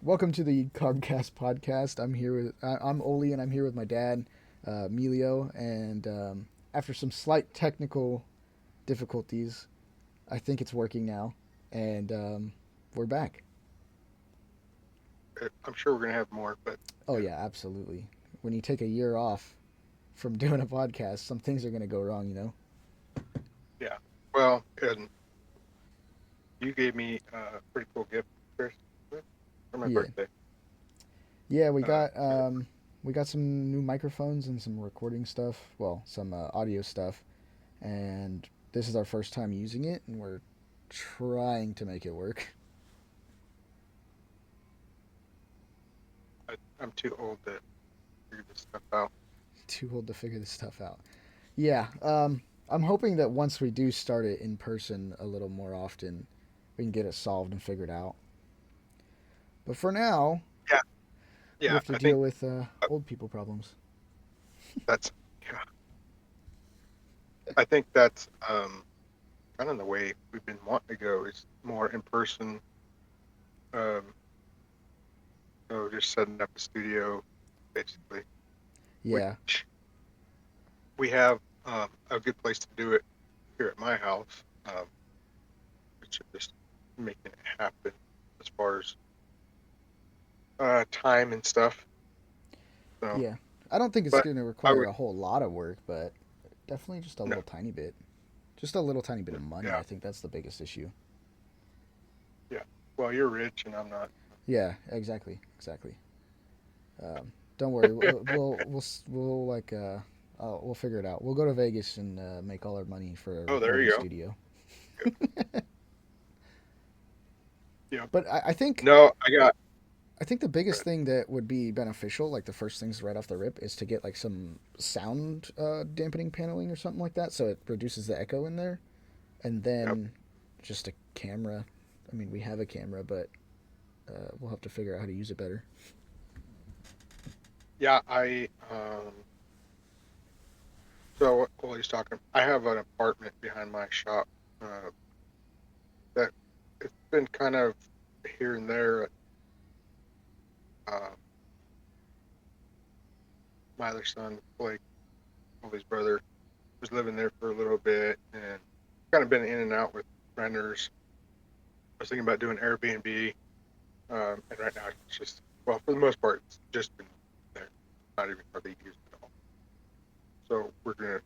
Welcome to the Carbcast podcast. I'm Oli, and I'm here with my dad, Emilio. And after some slight technical difficulties, I think it's working now, and we're back. I'm sure we're gonna have more, but Oh yeah, yeah, absolutely. When you take a year off from doing a podcast, some things are gonna go wrong. yeah. Well, and you gave me a pretty cool gift for Christmas for my Yeah, birthday. yeah. We Uh, got we got some new microphones and some recording stuff. Well, some audio stuff, and this is our first time using it, and we're trying to make it work. I'm too old to figure this stuff out. Too old to figure this stuff out. Yeah, I'm hoping that once we do start it in person a little more often, we can get it solved and figured out. But for now, Yeah, we yeah. have to I think deal with old people problems. that's yeah. I think that's kind of the way we've been wanting to go is more in person. Um, so just setting up a studio, basically, Yeah, which we have a good place to do it here at my house. Which is just making it happen as far as time and stuff. So, yeah. I don't think it's but going to I require would a whole lot of work, but definitely just a no, little tiny bit. Just a little tiny bit of money. yeah, I think that's the biggest issue. yeah. Well, you're rich and I'm not. Yeah, exactly, exactly. Don't worry. We'll like we'll figure it out. We'll go to Vegas and make all our money for a Oh, there recording you go. studio. Good. Yeah. But I think No, I got. the biggest thing that would be beneficial, like the first things right off the rip, is to get like some sound dampening paneling or something like that, so it reduces the echo in there, and Yep. then just a camera. I mean, we have a camera, but we'll have to figure out how to use it better. Yeah, I. So while he's talking, I have an apartment behind my shop that it's been kind of here and there. Uh, my other son, Blake, his brother, was living there for a little bit and kind of been in and out with renters. I was thinking about doing Airbnb, and right now it's just well, for the most part, it's just been there, not even hardly used at all. So we're gonna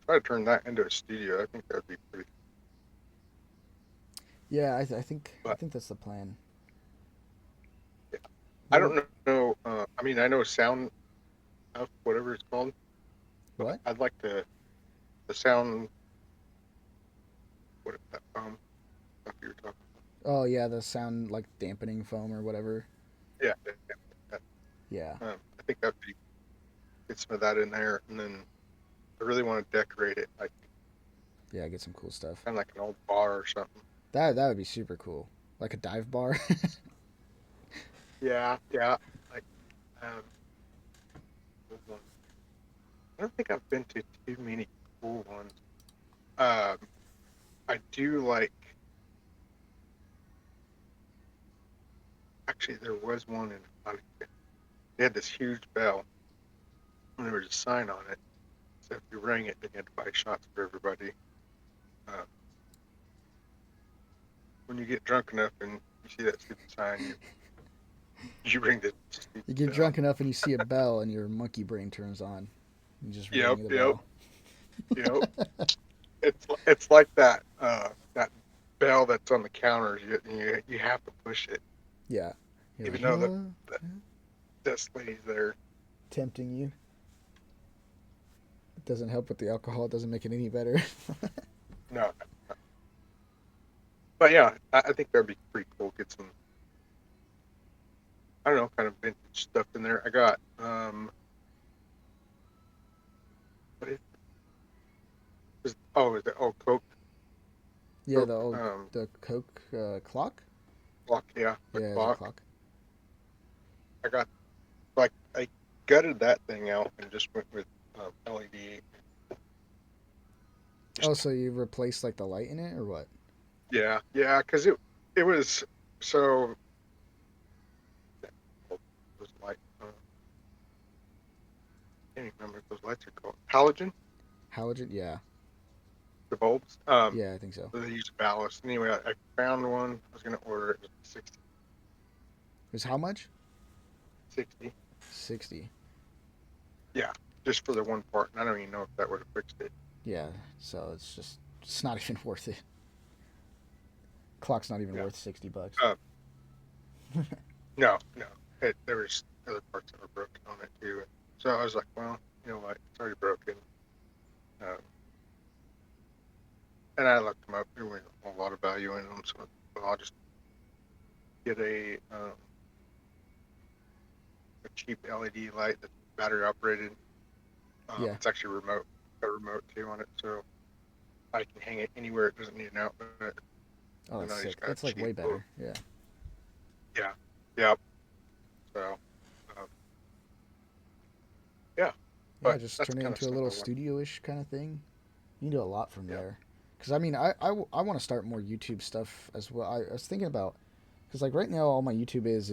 try to turn that into a studio. I think that'd be pretty. Yeah, I But think that's the plan. yeah, I We're don't know. I mean, I know sound of whatever it's called, but what? I'd like to the sound. What is that stuff you were talking Oh yeah, the sound like dampening foam or whatever. about? Yeah, yeah. Yeah, I think that'd be get some of that in there, and then I really want to decorate it like yeah, get some cool stuff. kind of like an old bar or something. That would be super cool, like a dive bar. Yeah, yeah. Like um, cool one. I don't think I've been to too many cool ones. Um, I do like. Actually, there was one in. They had this huge bell, and there was a sign on it. So if you rang it, then you had to buy shots for everybody. Uh, when you get drunk enough and you see that stupid sign, you ring the stupid You get bell. drunk enough and you see a bell and your monkey brain turns on. You just Yep, ring the yep, bell. yep. It's like that that bell that's on the counters. You have to push it, Yeah. You're even like, though the desk lady's there. tempting you. It doesn't help with the alcohol. It doesn't make it any better. No, no. But yeah, I think that'd be pretty cool. Get some, I don't know, kind of vintage stuff in there. I got what is it? Oh, Yeah, Coke the old the Coke clock. clock. Yeah, the Yeah, it's a clock. clock. I got like I gutted that thing out and just went with LED. Oh, Just so you replaced like the light in it or what? yeah, yeah, because it was so. can't even remember what those lights are called. Halogen, Halogen? Yeah. the bulbs. Yeah, I think so. So they use ballast. Anyway, I found one. I was gonna order it. It was 60, It was how much? 60. 60. Yeah, just for the one part, and I don't even know if that would have fixed it. Yeah, so it's not even worth it. Clock's not even Yeah. worth $60. Uh, no, no. There was other parts that were broken on it too. So I was like, well, you know what? It's already broken. Um, and I looked them up. There was a lot of value in them, so well, I'll just get a cheap LED light that's battery operated. Yeah. It's actually remote, a remote too on it, so I can hang it anywhere. It doesn't need an outlet. Oh, And that's I just sick. got a That's like cheap way little, better. Yeah. yeah, yeah. So, um, yeah, Yeah, but just that's turn it kind of into a stuff little I want. studio-ish kind of thing. You can do a lot from Yeah, there. Because, I mean, I want to start more YouTube stuff as well. I was thinking about, because, like, right now, all my YouTube is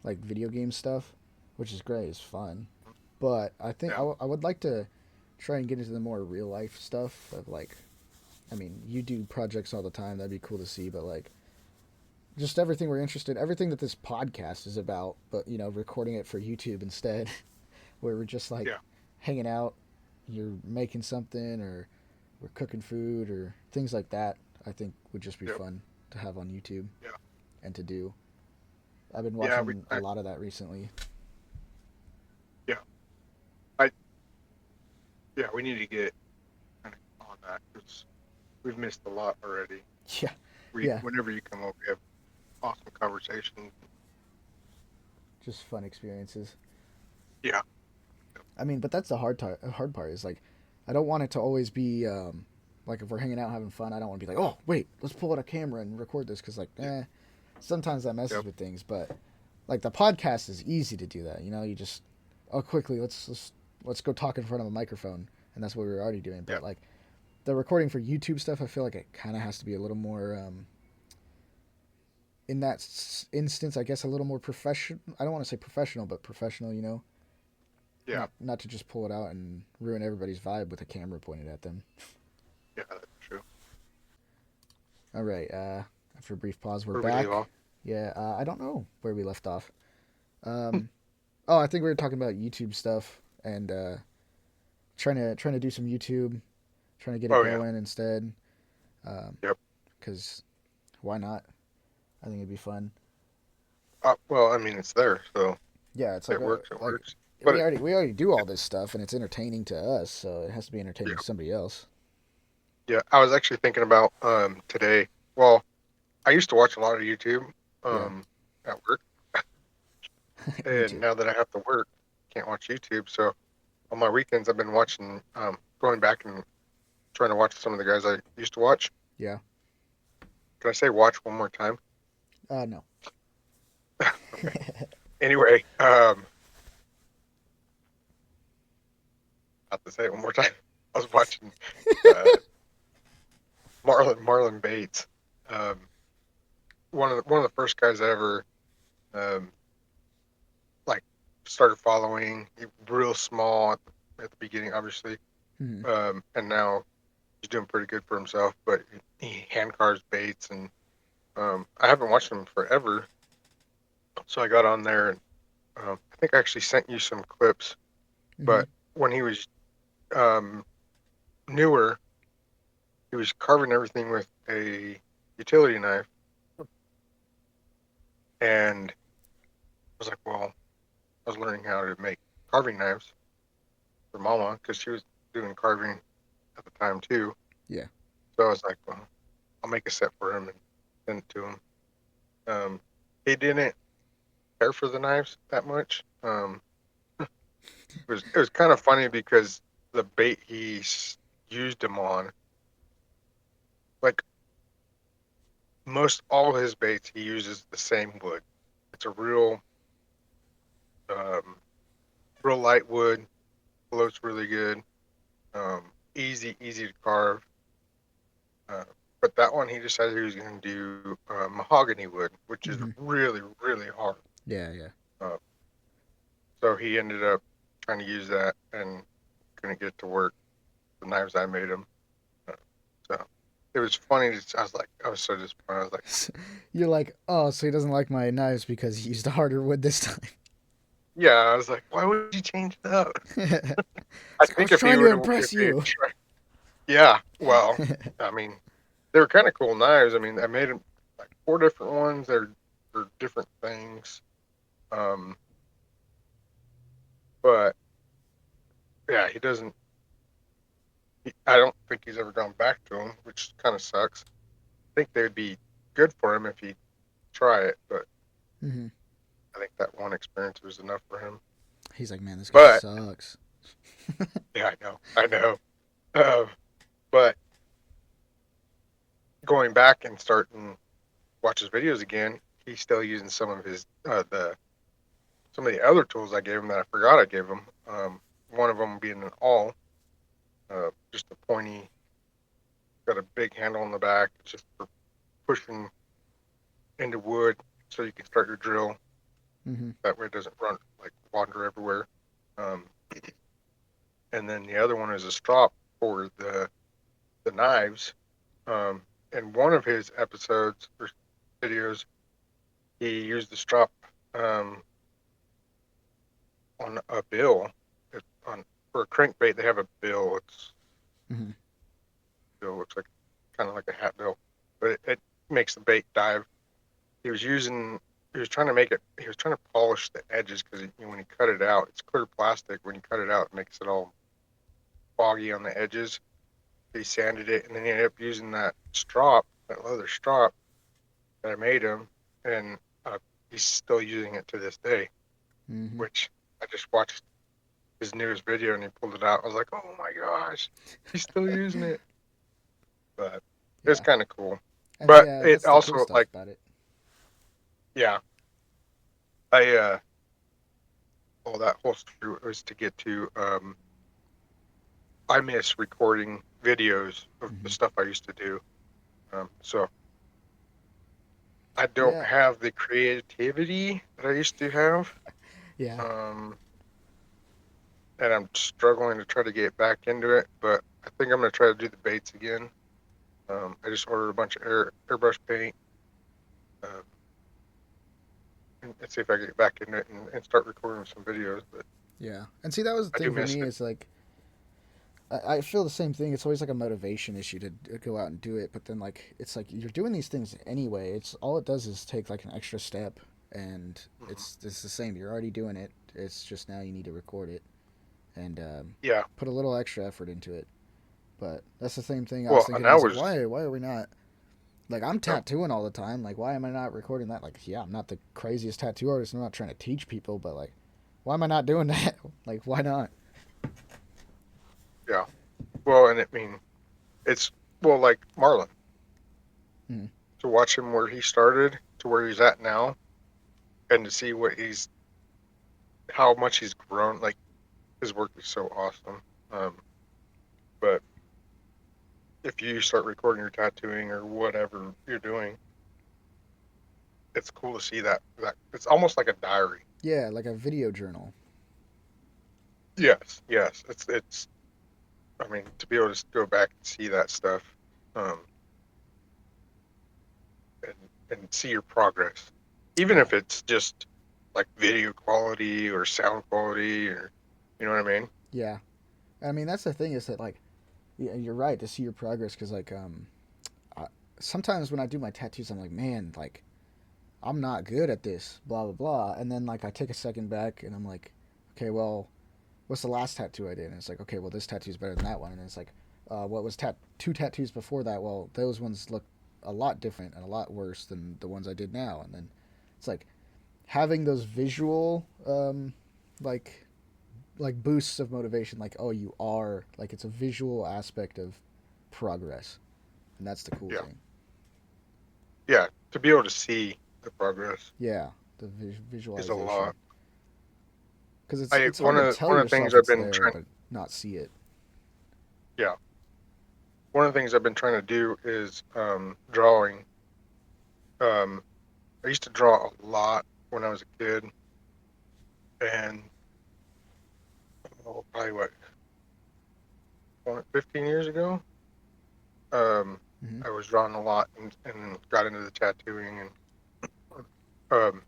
like, video game stuff, which is great. It's fun. But I think yeah, I would like to try and get into the more real-life stuff of, like, I mean, you do projects all the time. That'd be cool to see. But, like, just everything we're interested, everything that this podcast is about, but, recording it for YouTube instead, where we're just, like, yeah, hanging out, you're making something, or we're cooking food, or things like that. I think would just be yeah, fun to have on YouTube yeah, and to do. I've been yeah. watching a lot of that recently. Yeah, I, yeah. We need to get kind of on that because we've missed a lot already. Yeah, We, yeah, whenever you come over, we have awesome conversations. just fun experiences. Yeah, I mean, but that's the hard part is like, I don't want it to always be like if we're hanging out having fun. I don't want to be like, oh wait, let's pull out a camera and record this because like, yeah, sometimes that messes yep, with things. But like the podcast is easy to do that. You just oh quickly let's go talk in front of a microphone, and that's what we were already doing. yeah, But like the recording for YouTube stuff, I feel like it kind of has to be a little more in that instance, I guess a little more professional. I don't want to say professional, but professional. yeah, Not to just pull it out and ruin everybody's vibe with a camera pointed at them. yeah. That's true. All right. After a brief pause, we're Where do we leave back. off? Yeah. I don't know where we left off. Um, oh, I think we were talking about YouTube stuff and trying to do some YouTube, trying to get it Oh yeah, going instead. yep. Because why not? I think it'd be fun. Well, I mean, it's there, so Yeah, it's if it works, it like works. we But already do all this stuff and it's entertaining to us, so it has to be yeah, entertaining to somebody else. yeah. I was actually thinking about today. Well, I used to watch a lot of YouTube Yeah, um at work, me and too. now that I have to work, can't watch YouTube. So on my weekends, I've been watching, going back and trying to watch some of the guys I used to watch. Yeah. Can I say watch one more time? No. Okay. Anyway, I have to say it one more time. I was watching uh, Marlon Bates, um, one of the first guys I ever um, like started following. He real small at the beginning, obviously, Hmm. and now he's doing pretty good for himself. But he hand carves Bates, and I haven't watched him forever, so I got on there and I think I actually sent you some clips. Hmm. But when he was um, newer, he was carving everything with a utility knife, and I was like, well, I was learning how to make carving knives for Mama because she was doing carving at the time too. Yeah. So I was like, well, I'll make a set for him and send it to him. Um, he didn't care for the knives that much. It was kind of funny because the bait he used them on, like most all his baits, he uses the same wood. It's a um, real light wood, floats really good, easy to carve. Uh, but that one he decided he was going to do mahogany wood, which is Hmm. really hard. Yeah. Yeah. Uh, so he ended up. trying to use that and couldn't get it to work. The knives I made him. Uh, so it was funny. I was so disappointed. I was like, You're like, oh, so he doesn't like my knives because he used a harder wood this time. yeah, I was like, why would you change it up? I It's like, I think was trying to impress if he had you. tried, yeah, well, I mean, they were kind of cool knives. I mean, I made them like 4 different ones. They're different things. Um, but yeah, he doesn't. I don't think he's ever gone back to them, which kind of sucks. I think they'd be good for him if he'd try it, but Hmm. I think that one experience was enough for him. He's like, man, this guy But sucks. yeah, I know. Uh, but going back and starting watch his videos again, he's still using some of the other tools I gave him that I forgot I gave him. One of them being an awl, just a pointy, got a big handle on the back, it's just for pushing into wood so you can start your drill. Hmm. That way it doesn't run like wander everywhere. Um, and then the other one is a strop for the knives. Um, in one of his episodes or videos, he used the strop um, on a bill. On for a crankbait, they have a bill. Hmm. Bill looks like kind of like a hat bill, but it makes the bait dive. He was using. He was trying to make it. He was trying to polish the edges because when he cut it out, it's clear plastic. When you cut it out, it makes it all foggy on the edges. He sanded it, and then he ended up using that leather strop that I made him, and he's still using it to this day. Hmm. Which I just watched his newest video, and he pulled it out. I was like, oh my gosh, he's still using it. But it's Yeah. kind of cool. And But yeah, it that's the cool also stuff like, about it. yeah, I all that whole story was to get to. I miss recording videos of the Hmm. stuff I used to do. So I don't Yeah. have the creativity that I used to have. Yeah. Um, and I'm struggling to try to get back into it. But I think I'm gonna try to do the baits again. I just ordered a bunch of airbrush paint. Uh, and see if I can get back into it and start recording some videos. But Yeah. And see, that was the I do thing for miss me. it. Is like, I feel the same thing. It's always like a motivation issue to go out and do it. But then, like, it's like you're doing these things anyway. It's all it does is take like an extra step, and Hmm. it's the same. You're already doing it. It's just now you need to record it and Yeah. put a little extra effort into it. But that's the same thing I was Well, thinking. and I I was like, was, why are we not? Like, I'm you know, tattooing all the time. Like, why am I not recording that? Like, yeah, I'm not the craziest tattoo artist. I'm not trying to teach people, but like, why am I not doing that? Like, why not? yeah. Well, and I mean, it's well like Marlon Mm. to watch him where he started to where he's at now, and to see how much he's grown. Like his work is so awesome. Um, but if you start recording your tattooing or whatever you're doing, it's cool to see that it's almost like a diary. Yeah, like a video journal. Yes, yes. It's. I mean, to be able to go back and see that stuff, um, and see your progress, even Yeah, if it's just like video quality or sound quality, or you know what I mean? yeah. I mean, that's the thing is that like, yeah, you're right to see your progress because like, I, sometimes when I do my tattoos, I'm like, man, like, I'm not good at this, blah blah blah, and then like I take a second back and I'm like, okay, well, what's the last tattoo I did? And it's like, okay, well, this tattoo's better than that one. And it's like, what was two tattoos before that? Well, those ones look a lot different and a lot worse than the ones I did now. And then it's like having those visual, like, like boosts of motivation. Like, oh, you are like it's a visual aspect of progress, and that's the cool Yeah, thing. yeah. To be able to see the progress Yeah, the is a visualization lot. because I it's hard to tell one of the things yourself I've it's been there trying. but not see it. Yeah, one of the things I've been trying to do is drawing. Um, I used to draw a lot when I was a kid, and oh, probably what, 15 years ago. Um, Hmm. I was drawing a lot and got into the tattooing, and um,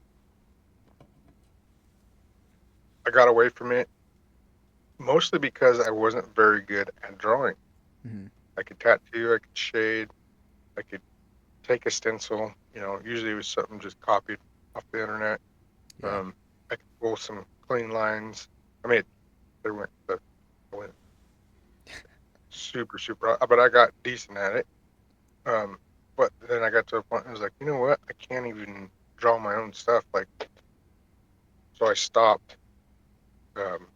I got away from it mostly because I wasn't very good at drawing. Hmm. I could tattoo, I could shade, I could take a stencil. Usually it was something just copied off the internet. Yeah. I could pull some clean lines. I mean, I went super, super, but I got decent at it. Um, but then I got to a point, I was like, you know what? I can't even draw my own stuff. Like, so I stopped, um,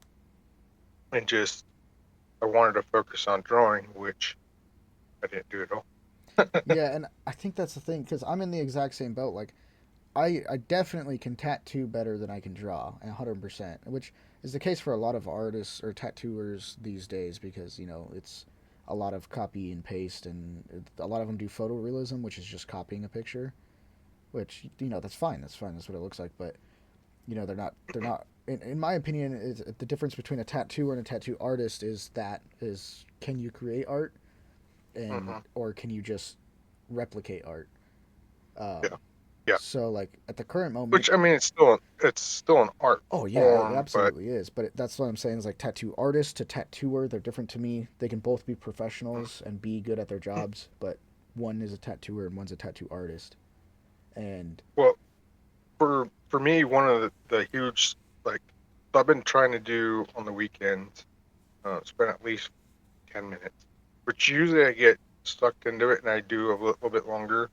and just, I wanted to focus on drawing, which I didn't do at all. Yeah, and I think that's the thing because I'm in the exact same boat. Like, I definitely can tattoo better than I can draw, 100%, which is the case for a lot of artists or tattooers these days because, it's a lot of copy and paste, and a lot of them do photorealism, which is just copying a picture, which, that's fine. That's fine. That's what it looks like. But, they're not, in my opinion, is the difference between a tattooer and a tattoo artist is can you create art and, Hmm. or can you just replicate art? Yeah, Um, yeah. so like at the current moment, Which I mean, it's still an art oh yeah, it form, but absolutely is. But that's what I'm saying is like tattoo artist to tattooer, they're different to me. They can both be professionals and be good at their jobs, but one is a tattooer and one's a tattoo artist. And well, for me, one of the huge, like, so I've been trying to do on the weekends, spend at least 10 minutes, which usually I get sucked into it and I do a little bit longer.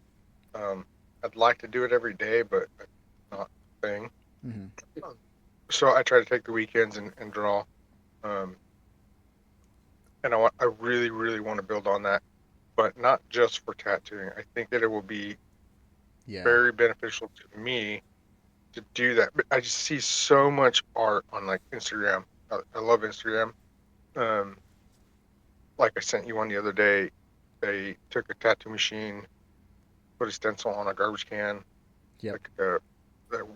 Um, I'd like to do it every day, but that's not the thing. mhm, So I try to take the weekends and draw. Um, and I really, really want to build on that, but not just for tattooing. I think that it will be yeah, very beneficial to me to do that. But I just see so much art on like Instagram. I love Instagram. Um, like I sent you one the other day. They took a tattoo machine, put a stencil on a garbage can, yep, like the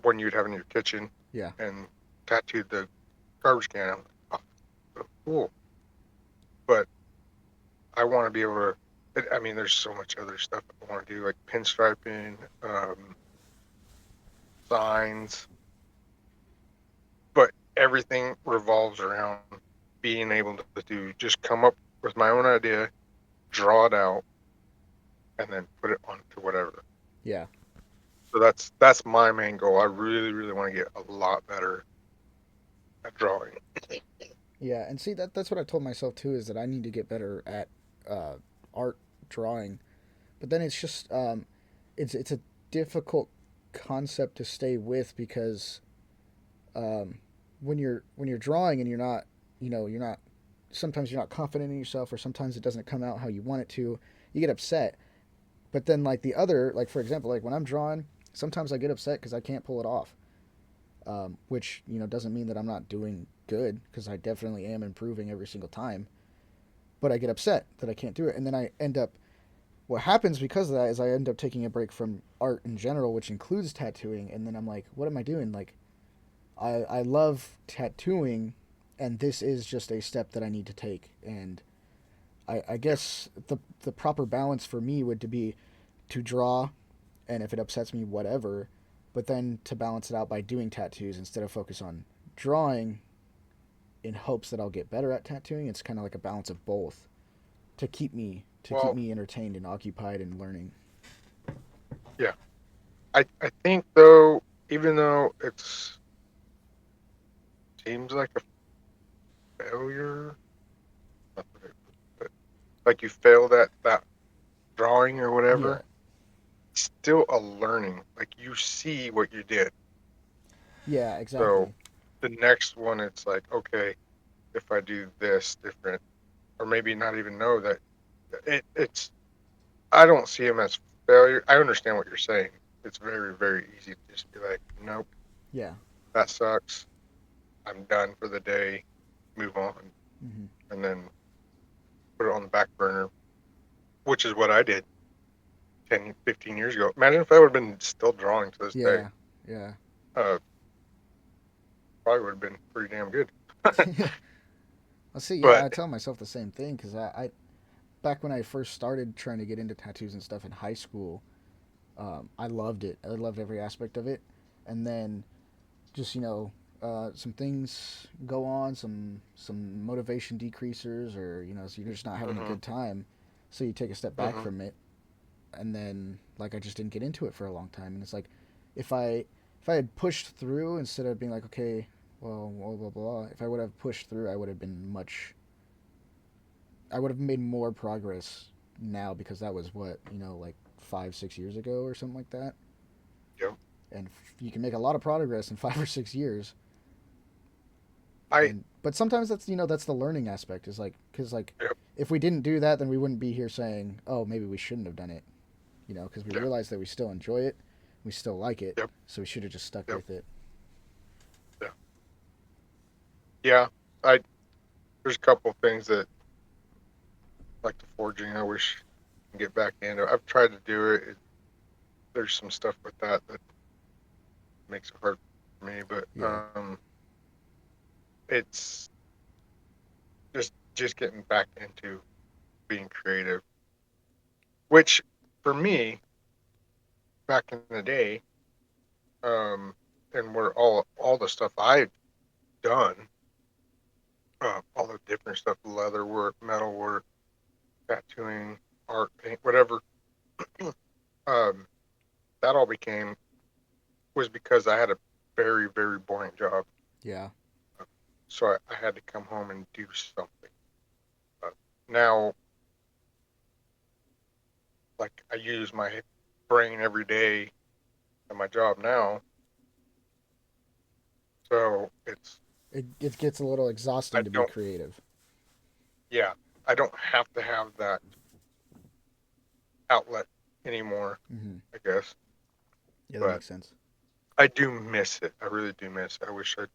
one you'd have in your kitchen, yeah, and tattooed the garbage can. I'm like, oh, so cool. But I want to be able to. I mean, there's so much other stuff I want to do, like pinstriping, signs, but everything revolves around being able to do just come up with my own idea, draw it out, and then put it onto whatever. yeah, So that's my main goal. I really, really want to get a lot better at drawing. yeah. And see that's what I told myself too is that I need to get better at uh, art drawing. But then it's just it's a difficult concept to stay with because um, when you're drawing and you're not sometimes you're not confident in yourself or sometimes it doesn't come out how you want it to, you get upset. But then like the other, like for example, like when I'm drawing, sometimes I get upset because I can't pull it off, which doesn't mean that I'm not doing good because I definitely am improving every single time. But I get upset that I can't do it, and then I end up. What happens because of that is I end up taking a break from art in general, which includes tattooing, and then I'm like, what am I doing? Like, I love tattooing, and this is just a step that I need to take. And I Yeah, guess the proper balance for me would to be to draw, and if it upsets me, whatever. But then to balance it out by doing tattoos instead of focus on drawing in hopes that I'll get better at tattooing. It's kind of like a balance of both to keep well, me entertained and occupied and learning. yeah. I think though, even though it's seems like a failure, not the right word, but like you failed at that drawing or Yeah, whatever, it's still a learning. Like you see what you did. yeah, So exactly. the next one, it's like, okay, if I do this different, or maybe not even know that it's, I don't see them as failure. I understand what you're saying. It's very, very easy to just be like, nope, Yeah. that sucks. I'm done for the day, move on, Hmm. and then put it on the back burner, which is what I did 10, 15 years ago. Imagine if I would have been still drawing to this day. Yeah. Yeah. Uh, Probably would have been pretty damn good. I see. Yeah, But I tell myself the same thing because I back when I first started trying to get into tattoos and stuff in high school, I loved it. I loved every aspect of it, and then just some things go on, some motivation decreasers, or so you're just not having a hmm good time, so you take a step back hmm from it, and then like I just didn't get into it for a long time, and it's like if I if I had pushed through instead of being like okay, well blah blah blah, if I would have pushed through, I would have made more progress now because that was what like 5 6 years ago or something like that, yep. and you can make a lot of progress in 5 or 6 years. I And but sometimes that's the learning aspect is like because like yep, if we didn't do that then we wouldn't be here saying oh maybe we shouldn't have done it, because we yeah, realize that we still enjoy it, we still like it, yep, so we should have just stuck yep, with it. yeah, yeah. I There's a couple things that like the forging. I wish I can get back into. I've tried to do it. There's some stuff with that makes it hard for me, but Yeah. it's just getting back into being creative, which for me back in the day, um, and where all the stuff I've done, all the different stuff, leather work, metal work, tattooing, art, paint, whatever, um, that all became was because I had a very boring job. Yeah. So I had to come home and do something. Uh, Now, like I use my brain every day at my job now, so It gets a little I exhausting to be don't, creative. yeah, I don't have to have that outlet anymore, Hmm. I guess. Yeah, that But makes sense. I do miss it. I really do miss it. I wish I'd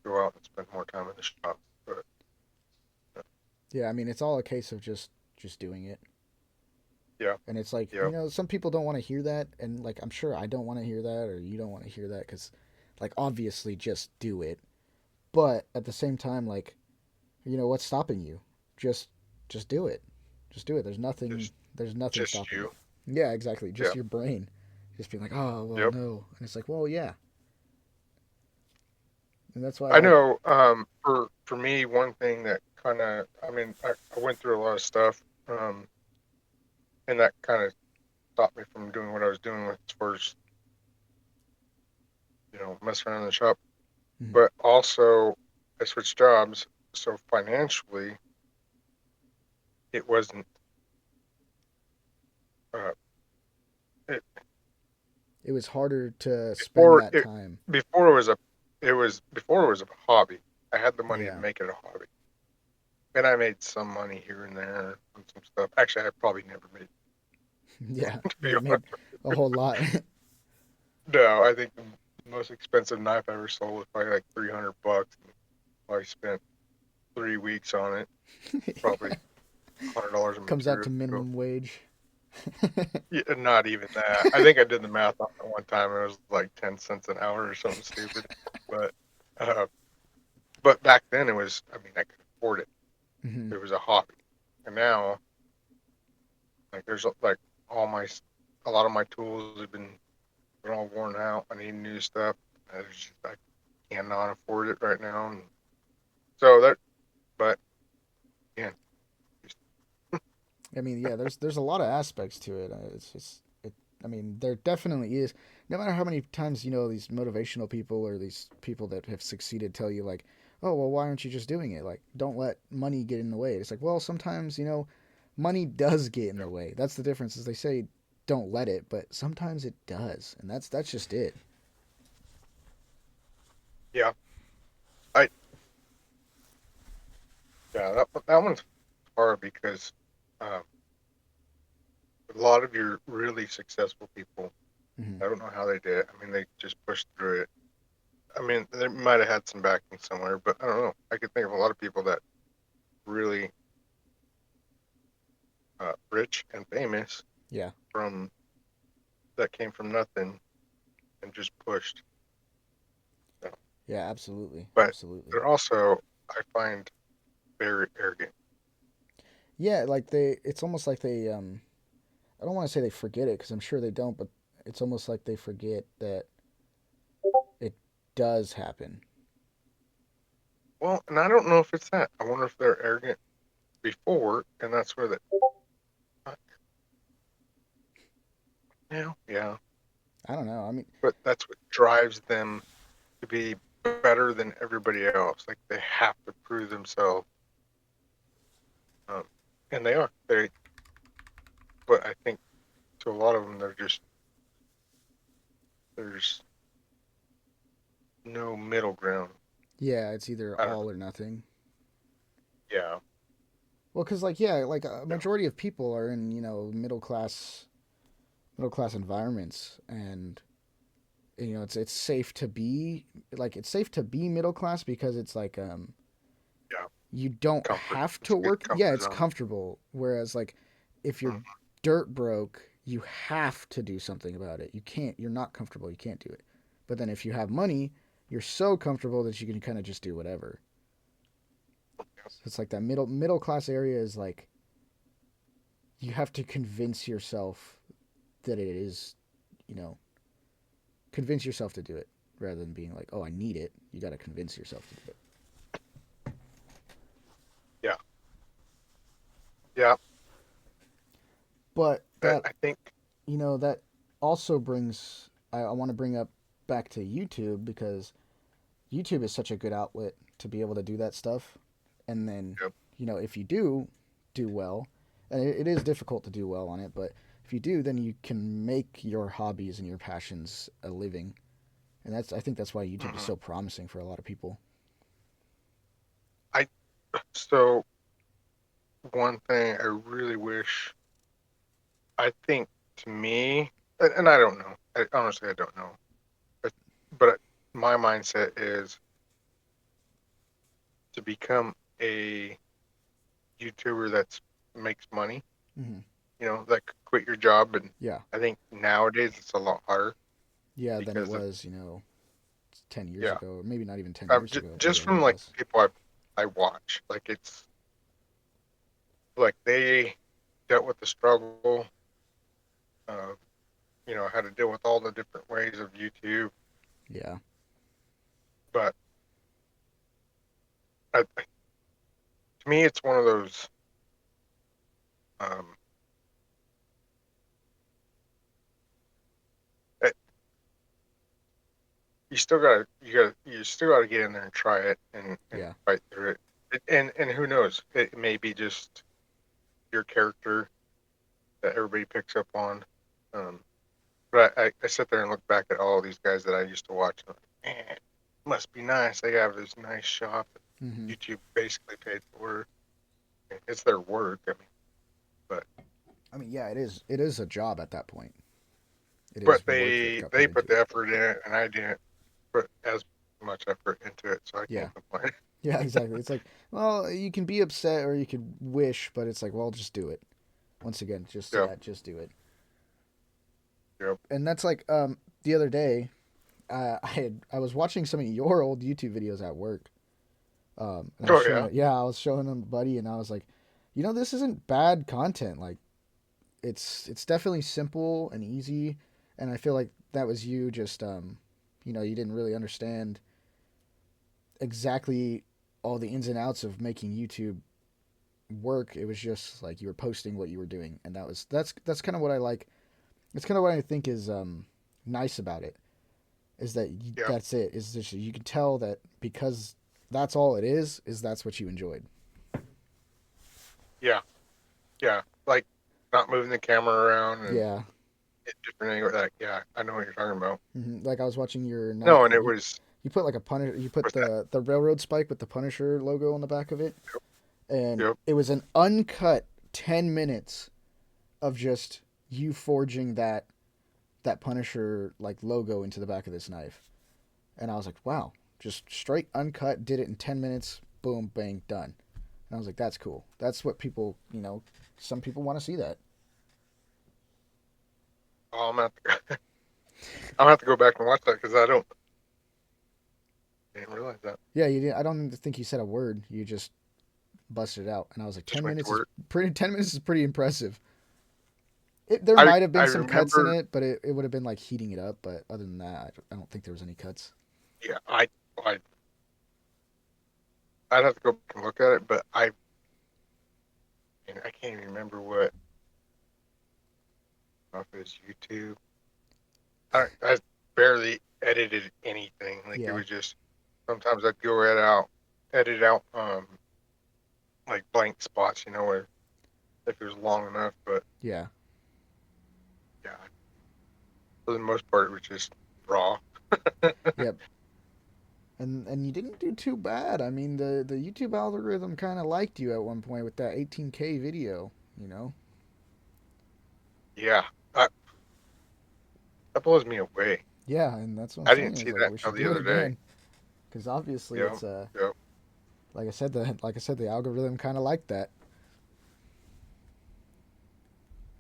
go out and spend more time in the shop. But Yeah, I mean it's all a case of just doing it. yeah, And it's like, yeah, some people don't want to hear that. And like, I'm sure I don't want to hear that, or you don't want to hear that because, like, obviously just do it. But at the same time, like, what's stopping you? Just, just do it. Just do it. just there's nothing just stopping you. you. Yeah, exactly. Yeah, Just your brain. Just being like, oh, well, yep. no. And it's like, well, yeah. And that's why I I like, know. For me, one thing that kind of, I mean, I went through a lot of stuff, um, and that kind of stopped me from doing what I was doing with as far as messing around in the shop. mhm. But also, I switched jobs, so financially, it wasn't. Uh, it It was harder to spend before that it time. before it was a before it was a hobby. I had the money to Yeah. make it a hobby, and I made some money here and there on some stuff. Actually, I probably never made Yeah. to be Never made honest. a whole lot. No, I think the most expensive knife I ever sold was probably like $300. I spent 3 weeks on it, probably $100 in Comes out material. to minimum wage. Yeah, not even that. I think I did the math on it one time. It was like 10 cents an hour or something stupid. But uh, but back then it was. I mean, I could afford it. Hmm. It was a hobby. And now, like, there's like all my a lot of my tools have been they're all worn out. I need new stuff. I cannot afford it right now. And so that, but again, just, I mean, yeah, there's a lot of aspects to it. It's just it. I mean, there definitely is. No matter how many times these motivational people or these people that have succeeded tell you like, oh well, why aren't you just doing it? Like, don't let money get in the way. It's like, well, sometimes money does get in the way. That's the difference. Is they say don't let it, but sometimes it does, and that's just it. yeah, I yeah that one's hard because um, a lot of your really successful people, Hmm. I don't know how they did it. I mean, they just pushed through it. I mean, they might have had some backing somewhere, but I don't know. I could think of a lot of people that really rich and famous Yeah, from that came from nothing and just pushed. So, yeah, absolutely, but absolutely. they're also, I find, very arrogant. Yeah, like it's almost like they I don't want to say they forget it because I'm sure they don't, but it's almost like they forget that it does happen. Well, and I don't know if it's that. I wonder if they're arrogant before, and that's where the yeah. I don't know. I mean, But that's what drives them to be better than everybody else. Like they have to prove themselves, um, and they are. They, but I think to a lot of them, they're just there's no middle ground. yeah, it's either I don't know. all or nothing. Yeah, Well, because like yeah, like a yeah, majority of people are in middle class environments, and it's safe to be it's safe to be middle class because it's like yeah. you don't Comfort. have It's to a good work. Yeah, comfort it's zone. comfortable. Whereas like if you're Mm, dirt broke, you have to do something about it. You can't. You're not comfortable. You can't do it. But then if you have money, you're so comfortable that you can kind of just do whatever. So it's like that middle class area is like you have to convince yourself that it is, you know, convince yourself to do it rather than being like, oh, I need it. You got to convince yourself to do it. yeah, yeah. But I, that I think. that also brings I want to bring up back to YouTube because YouTube is such a good outlet to be able to do that stuff. And then, Yep. if you do well, and it is difficult to do well on it, but if you do, then you can make your hobbies and your passions a living. And I think that's why YouTube is Hmm. so promising for a lot of people. I so one thing I really wish. I think to me, and I don't know. Honestly, I don't know. But my mindset is to become a YouTuber that makes money. Hmm. That could quit your job, and Yeah, I think nowadays it's a lot harder yeah. Than it because of was, 10 years yeah, ago, or maybe not even 10 years ago. just Yeah, from it like was. people I watch, like it's like they dealt with the struggle of how to deal with all the different ways of YouTube, Yeah. but to me it's one of those um, eh, you still gotta get in there and try it and Yeah. fight through it. And who knows? It may be just your character that everybody picks up on. Um, but I sit there and look back at all these guys that I used to watch. And I'm like, man, it must be nice. They have this nice shop. Hmm. YouTube basically paid for. It's their work. I mean, but I mean, yeah, it is. It is a job at that point. It but is work that got put they into put the it. effort in it, and I didn't put as much effort into it, so I Yeah. can't complain. Yeah, exactly. It's like, well, you can be upset or you could wish, but it's like, well, just do it. Once again, just Yep, just do it. yep. And that's like the other day, I was watching some of your old YouTube videos at work. And I was Oh showing yeah, it. Yeah, I was showing them, buddy, and I was like, this isn't bad content. Like, it's definitely simple and easy, and I feel like that was you just you didn't really understand exactly all the ins and outs of making YouTube work. It was just like you were posting what you were doing, and that's kind of what I like. It's kind of what I think is nice about it is that yeah, that's it. Is just you can tell that because that's all it is that's what you enjoyed. yeah, yeah. Like not moving the camera around and Yeah. hit different angles. Like yeah, I know what you're talking about. Like I was watching your night. No, and it You was you put like a Punisher. You put what's that? the railroad spike with the Punisher logo on the back of it, Yep, and yep. it was an uncut 10 minutes of just you forging that Punisher like logo into the back of this knife. And I was like, wow, just straight uncut, did it in 10 minutes, boom, bang, done. And I was like, that's cool. That's what people, some people want to see that. Oh, I'm gonna have to go back and watch that because I didn't realize that. Yeah, you didn't, I don't think you said a word. You just busted it out, and I was like, Just ten went to minutes is work. pretty. 10 minutes is pretty impressive. There might have I been some cuts in remember. it, but it would have been like heating it up. But other than that, I don't think there was any cuts. Yeah, I I'd have to go back and look at it, but I can't even remember what off his YouTube. I barely edited anything. Like it Yeah, was just sometimes I'd go edit out like blank spots, where if it was long enough. But yeah, yeah, for the most part, it was just raw. yep. And you didn't do too bad. I mean, the YouTube algorithm kind of liked you at one point with that 18K video. You know. Yeah, I, that blows me away. Yeah, and that's what I'm I didn't saying. see Is like that we until should the do it other day. again because obviously Yeah, it's yeah, like I said, the algorithm kind of liked that.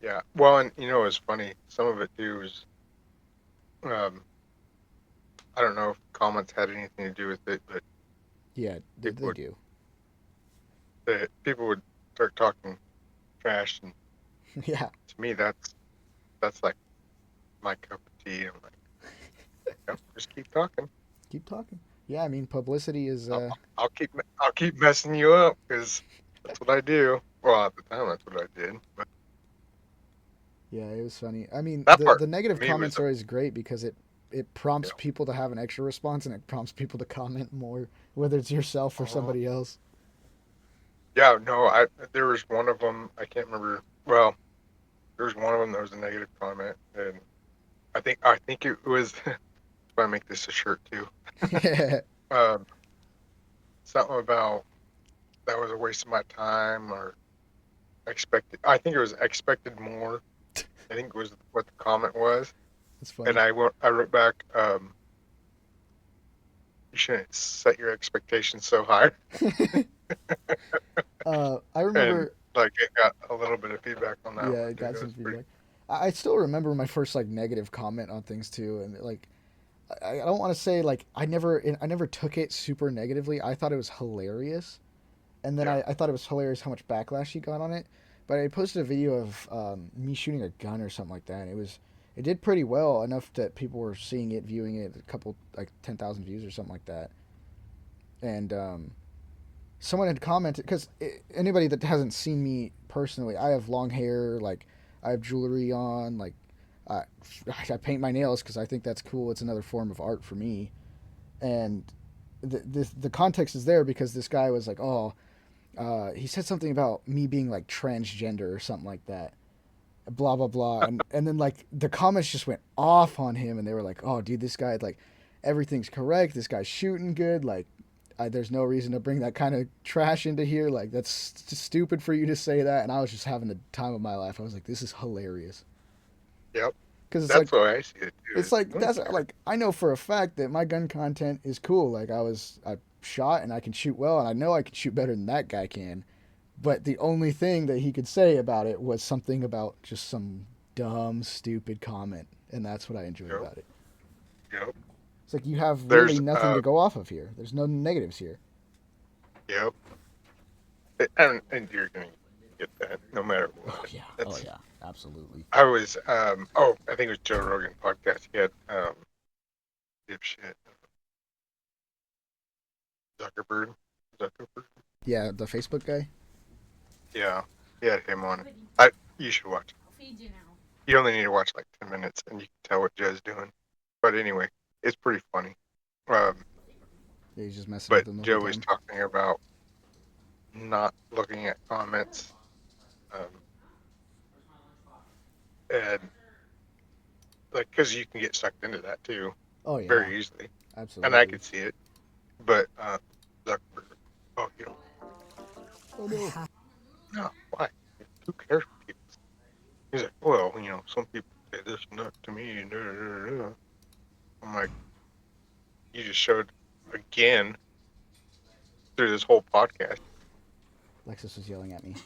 yeah. Well, and it's funny. Some of it too is um, I don't know if comments had anything to do with it, but Yeah, people they would do. people would start talking trash, and Yeah, to me, that's like my cup of tea. I'm like, yep, just keep talking. keep talking. Yeah, I mean, publicity is I'll, I'll keep messing you up because that's what I do. Well, at the time, that's what I did. But yeah, it was funny. I mean, that the part the to negative me was comments are always great because it you prompts people to have an extra response and it prompts people to comment more, whether it's yourself or know, somebody else. yeah, no, I there was one of them. I can't remember. Well, there was one of them that was a negative comment, and I think it was. If I make this a shirt too. Yeah, Um, Something about that was a waste of my time or expected. I think it was expected more. I think it was what the comment was, that's and funny. I wrote back. You shouldn't set your expectations so high, I and remember. like it got a little bit of feedback on that Yeah, one I too. got It some was pretty. feedback. I still remember my first like negative comment on things too, and like I don't want to say like I never took it super negatively. I thought it was hilarious, and then Yeah. I thought it was hilarious how much backlash he got on it. But I posted a video of me shooting a gun or something like that, and it did pretty well enough that people were seeing it, viewing it, a couple like 10,000 views or something like that, and someone had commented because anybody that hasn't seen me personally, I have long hair, like I have jewelry on, like I, I paint my nails because I think that's cool. It's another form of art for me, and the context is there because this guy was like, oh, he said something about me being like transgender or something like that, blah blah blah, and then like the comments just went off on him, and they were like, oh, dude, this guy like everything's correct. This guy's shooting good. Like, there's no reason to bring that kind of trash into here. Like, that's just stupid for you to say that. And I was just having the time of my life. I was like, this is hilarious Yep. because That's the way I see it too. it's Is like I don't that's care. like I know for a fact that my gun content is cool. Like I shot and I can shoot well, and I know I can shoot better than that guy can. But the only thing that he could say about it was something about just some dumb, stupid comment, and that's what I enjoyed Yep. about it. Yep. It's like you have really There's nothing to go off of here. There's no negatives here. yep. And you're gonna get that no matter Oh what. yeah. Oh That's yeah. Absolutely. I was I think it was Joe Rogan podcast. He had dipshit Zuckerberg. Zuckerberg. Yeah, the Facebook guy. Yeah. He had him on. I You should watch it. You only need to watch like 10 minutes and you can tell what Joe's doing. But anyway, it's pretty funny. Um Yeah, he's just messing with but them the whole Joe was time. talking about not looking at comments. Um and like because you can get sucked into that too Oh yeah, very easily. And I absolutely. could see it. But Zuckerberg, oh, Oh no. no, why? Who cares what people say? He's like, well, some people say this and that to me. And da, da, da, da. I'm like, you just showed again through this whole podcast. Lexus was yelling at me.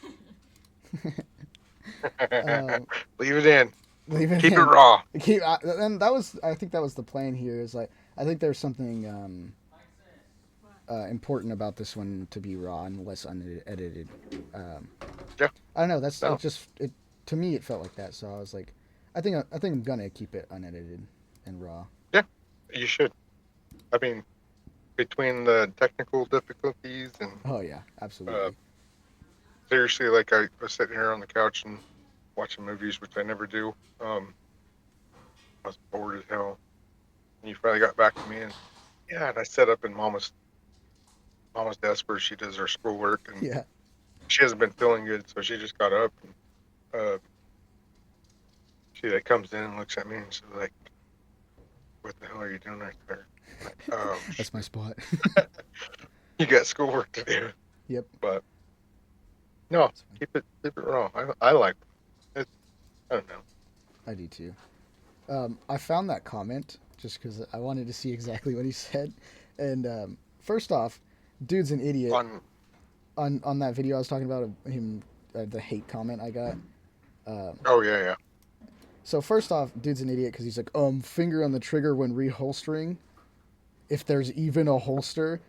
Leave it in. Leave it Keep it in. raw. And that was, I think that was the plan here. Is like, I think there's something. important about this one to be raw and less unedited. Um, Yeah. I don't know. That's it. No. Just it to me. It felt like that. So I was like, I think I'm gonna keep it unedited and raw. Yeah. You should. I mean, between the technical difficulties and Oh yeah, uh, absolutely. seriously, like I was sitting here on the couch and watching movies, which I never do. I was bored as hell. And you finally got back to me, and yeah, and I set up in mama's desk where she does her schoolwork, and Yeah. she hasn't been feeling good, so she just got up. And, she like comes in and looks at me, and she's like, "What the hell are you doing right there?" I'm like, oh, That's my spot. you got schoolwork to do. Yep. But no, That's fine. keep it raw. I like it. I don't know. I do too. I found that comment just because I wanted to see exactly what he said. And first off, dude's an idiot. On On that video I was talking about him, the hate comment I got. Um, oh yeah. so first off, dude's an idiot because he's like, finger on the trigger when reholstering. If there's even a holster,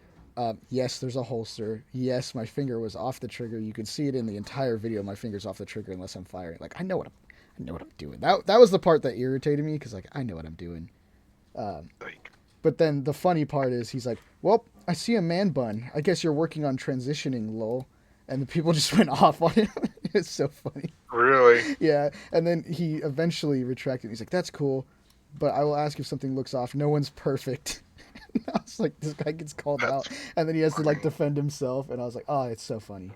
yes, there's a holster. Yes, my finger was off the trigger. You could see it in the entire video. My finger's off the trigger unless I'm firing. Like I know what I'm doing. That was the part that irritated me because like I know what I'm doing. Like, But then the funny part is he's like, "Well, I see a man bun. I guess you're working on transitioning, lol." And the people just went off on him. It's so funny. really? Yeah, and then he eventually retracted. He's like, "That's cool, but I will ask if something looks off. No one's perfect." I was like, this guy gets called That's out, and then he has to like funny. defend himself, and I was like, "Oh, it's so funny."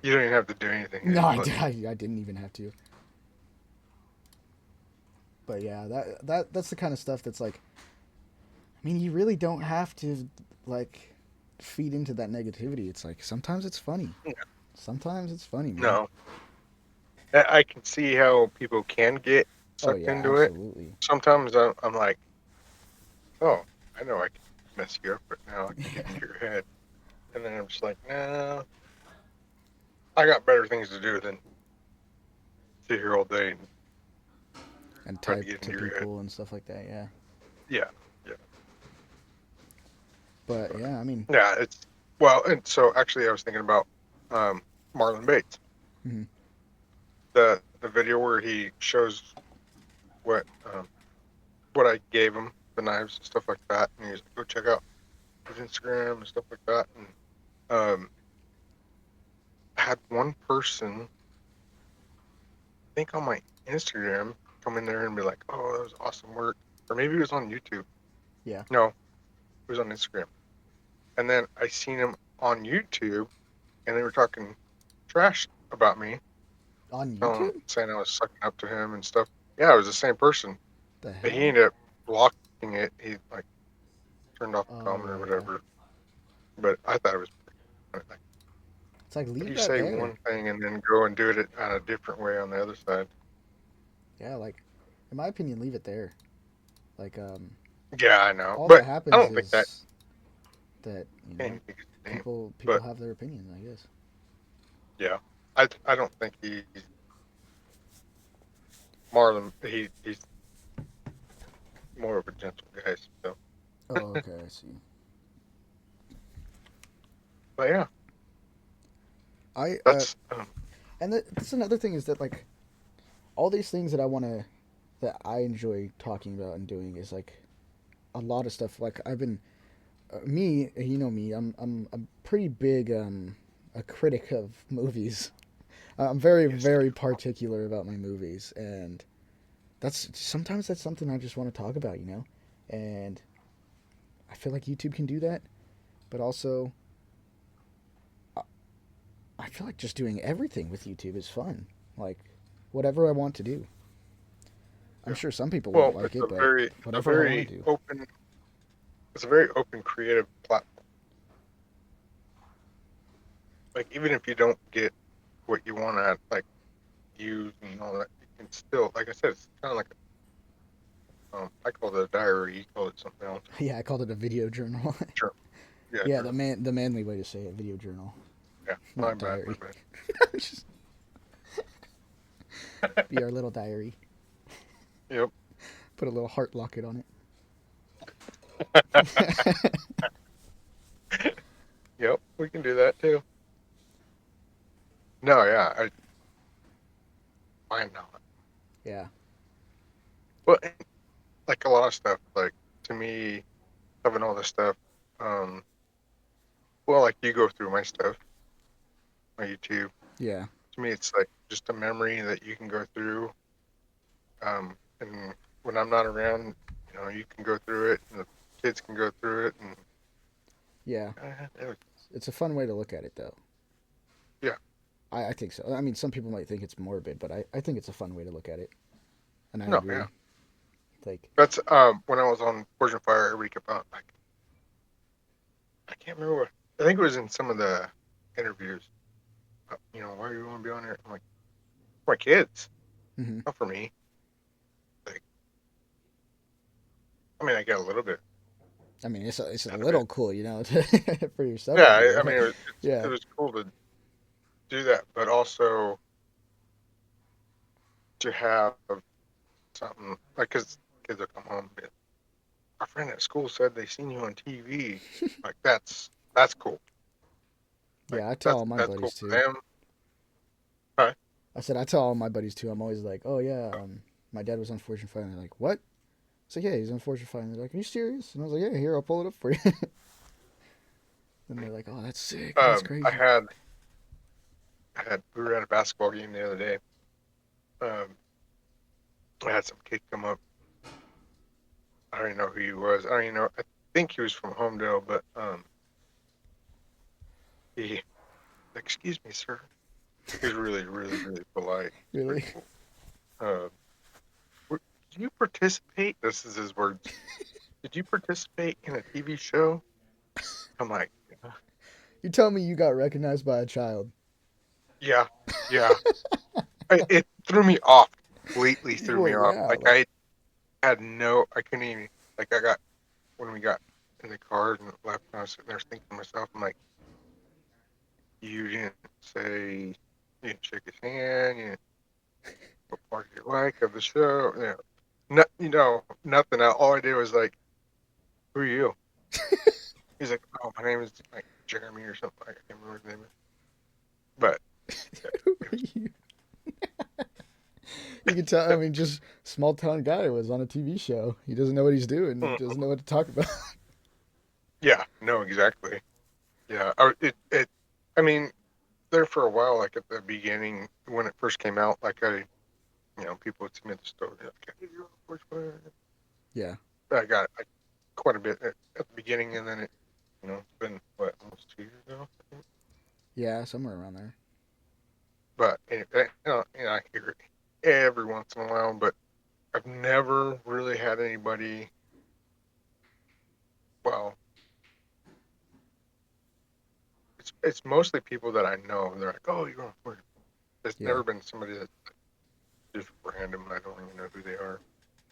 You don't even have to do anything. No, Just let- I didn't even have to. But yeah, that's the kind of stuff that's like, I mean, you really don't have to like feed into that negativity. It's like sometimes it's funny. Sometimes it's funny, man. No, I can see how people can get Oh sucked yeah, into it. absolutely. Sometimes I'm like, oh, I know I can mess you up, but now I can get into your head. And then I'm just like, nah, I got better things to do than sit here all day and And try to type get to into your head. people and stuff like that. Yeah. Yeah, yeah, But but yeah, I mean, yeah, it's well. And so actually, I was thinking about um, Marlon Bates, mhm. the video where he shows what what I gave him, the knives and stuff like that, and he's like, go check out his Instagram and stuff like that, and I had one person, I think on my Instagram, come in there and be like, "Oh, that was awesome work," or maybe it was on YouTube. Yeah. No, it was on Instagram. And then I seen him on YouTube, and they were talking trash about me, On YouTube? saying I was sucking up to him and stuff. Yeah, it was the same person, The but he hell? ended up blocking it. He like turned off the Oh comment or yeah, yeah. whatever. But I thought it was pretty funny. Like, It's like how do leave you that say there. one thing and then go and do it on a different way on the other side? Yeah, like in my opinion, leave it there. Like Yeah, I know, all that but I happens don't think that is that can be his name. people But have their opinions, I guess. yeah, I don't think he's Marlon. He's more of a gentle guy. So, Oh, okay, I see. but yeah, I that's and that's another thing is that like all these things that I enjoy talking about and doing is like a lot of stuff. Like I've been me, you know me. I'm a pretty big a critic of movies. I'm very yes, sir. very particular about my movies, and that's something I just want to talk about, you know. And I feel like YouTube can do that, but also I feel like just doing everything with YouTube is fun. Like whatever I want to do. I'm Yeah. sure some people won't Well, like it's it, a but very whatever I want to do. open. It's a very open, creative platform. Like even if you don't get what you want to, like views and all that, you can still, like I said, it's kind of like I call it a diary. You call it something else. Yeah, I called it a video journal. Sure. Yeah, Yeah, sure. the manly way to say it, video journal, Yeah. My not bad. My diary. bad. Just be our little diary. Yep. Put a little heart locket on it. to me having all this stuff. Um, well, like you go through my stuff, my YouTube. Yeah. To me, it's like just a memory that you can go through. And when I'm not around, you can go through it, and the kids can go through it, and Yeah. it was, It's a fun way to look at it, though. yeah. I think so. I mean, some people might think it's morbid, but I think it's a fun way to look at it. And I No, yeah. agree. Like, That's when I was on Forge and Fire every week about like I can't remember what I think it was in some of the interviews. Why do you want to be on here? I'm like, for my kids, hmm not for me. Like, I mean, I get a little bit I mean, it's a out of it. little cool, for yourself Yeah, to do I it. mean, it Yeah. was cool to do that, but also to have something like because kids will come home. And our friend at school said they seen you on TV. Like that's cool. Like Yeah, I tell all my that's cool buddies for too. them. Huh? I said I tell all my buddies too. I'm always like, oh yeah, my dad was on Fortune 5. And they're like, what? It's like, yeah, he's on Fortune 5. And they're like, are you serious? And I was like, yeah, here, I'll pull it up for you. And they're like, oh, that's sick. That's I crazy. had we were at a basketball game the other day. Um, I had some kid come up. I don't even know who he was. I don't even know. I think he was from Homedale, but he, excuse me, sir. He was really, really, really polite. It's pretty Really? cool. Uh, did you participate? This is his words. Did you participate in a TV show? I'm like, You tell me you got recognized by a child. yeah, yeah. It threw me off. Completely threw Well, me off. yeah, Like like, I couldn't even. Like I got when we got in the car and left, and I was sitting there thinking to myself, I'm like, you didn't say, you didn't shake his hand, you didn't, what part do you like of the show? Nothing. All I did was like, who are you? He's like, oh, my name is like Jeremy or something. I can't remember his name. But who are you? You can tell. I mean, just small town guy was on a TV show. He doesn't know what he's doing. He doesn't know what to talk about. yeah, no, exactly. Yeah, I mean, there for a while, like at the beginning when it first came out, like people would see me at the store. Like, hey, you're on Forge Fire. Yeah, I got it quite a bit at the beginning, and then it's been what almost 2 years now. I think. yeah, somewhere around there. But anyway, I hear it every once in a while, but I've never really had anybody. Well, it's mostly people that I know. They're like, "Oh, you're on Forge." It's Yeah. never been somebody that's just random. I don't even know who they are.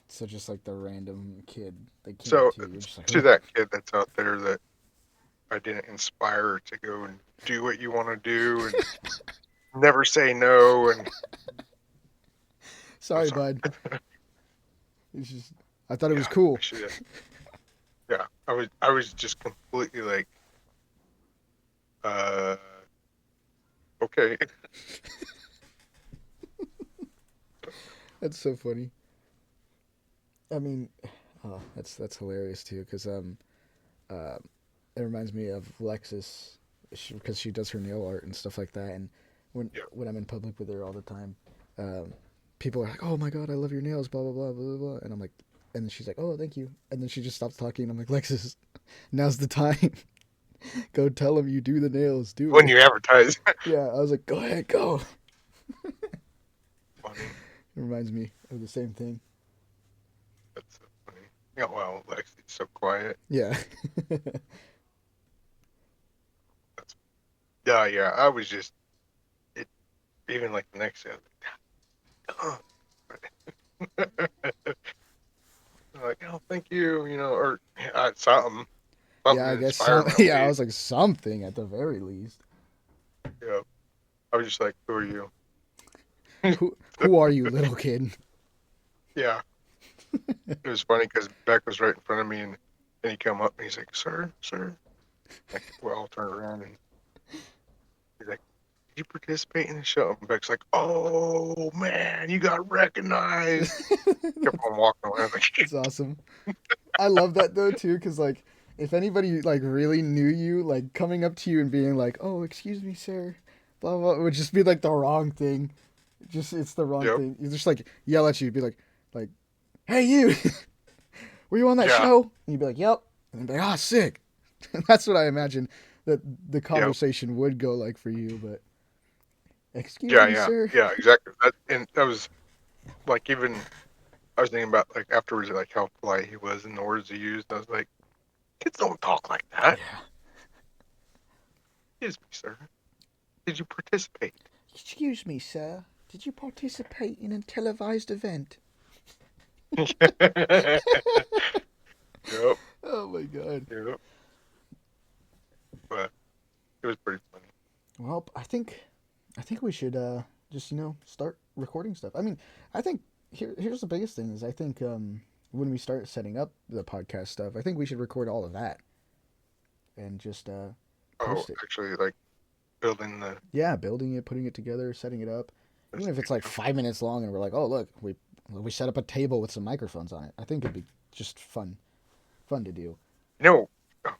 So just like the random kid that came up So to you, you're just like, to oh. that kid that's out there that I didn't inspire to go and do what you want to do and never say no. And I'm Sorry, sorry. bud. It's just I thought it was Yeah, I cool. should have. Yeah, I was just completely like, uh, okay. That's so funny. I mean, oh, that's hilarious too, because uh, it reminds me of Lexus, because she does her nail art and stuff like that. And Yeah. when I'm in public with her all the time, um, people are like, "Oh my god, I love your nails," blah blah blah blah blah. And I'm like, and then she's like, "Oh, thank you." And then she just stops talking. And I'm like, "Lexus, now's the time. Go tell them you do the nails. Do When it." you advertise, Yeah, I was like, "Go ahead, go." funny. It reminds me of the same thing. That's so funny. Yeah, well, Lexi's so quiet. Yeah. That's yeah. I was just it, even like the next day. I was like, like, oh, thank you, or something Yeah, I to guess inspire some. them at Yeah, I least. was like something at the very least. Yeah, I was just like, who are you? Who are you, little kid? Yeah, it was funny because Beck was right in front of me, and he come up and he's like, sir. Like, we all turned around and he's like, did you participate in the show? And Beck's like, oh man, you got recognized. Kept on walking away. I was like, That's awesome. I love that though too, because like if anybody like really knew you, like coming up to you and being like, "Oh, excuse me, sir," blah blah, would just be like the wrong thing. Just it's the wrong Yep. thing. You just like yell at you, be like, "Hey you, were you on that Yeah. show?" And you'd be like, "Yep," and be like, "Ah, sick." That's what I imagine that the Yep. conversation would go like for you. But excuse Yeah. me, Yeah. sir. Yeah. Exactly. That was like even I was thinking about like afterwards, like how polite he was and the words he used. I was like, kids don't talk like that. Yeah. Excuse me, sir. Did you participate? Excuse me, sir. Did you participate in a televised event? Yep. Oh my god. Yep. But it was pretty funny. Well, I think we should just start recording stuff. I mean, I think here's the biggest thing is I think when we start setting up the podcast stuff, I think we should record all of that and just Oh, post it. actually, like building the Yeah, building it, putting it together, setting it up. Even if it's like studio. 5 minutes long, and we're like, oh look, we set up a table with some microphones on it. I think it'd be just fun to do. You know, oh,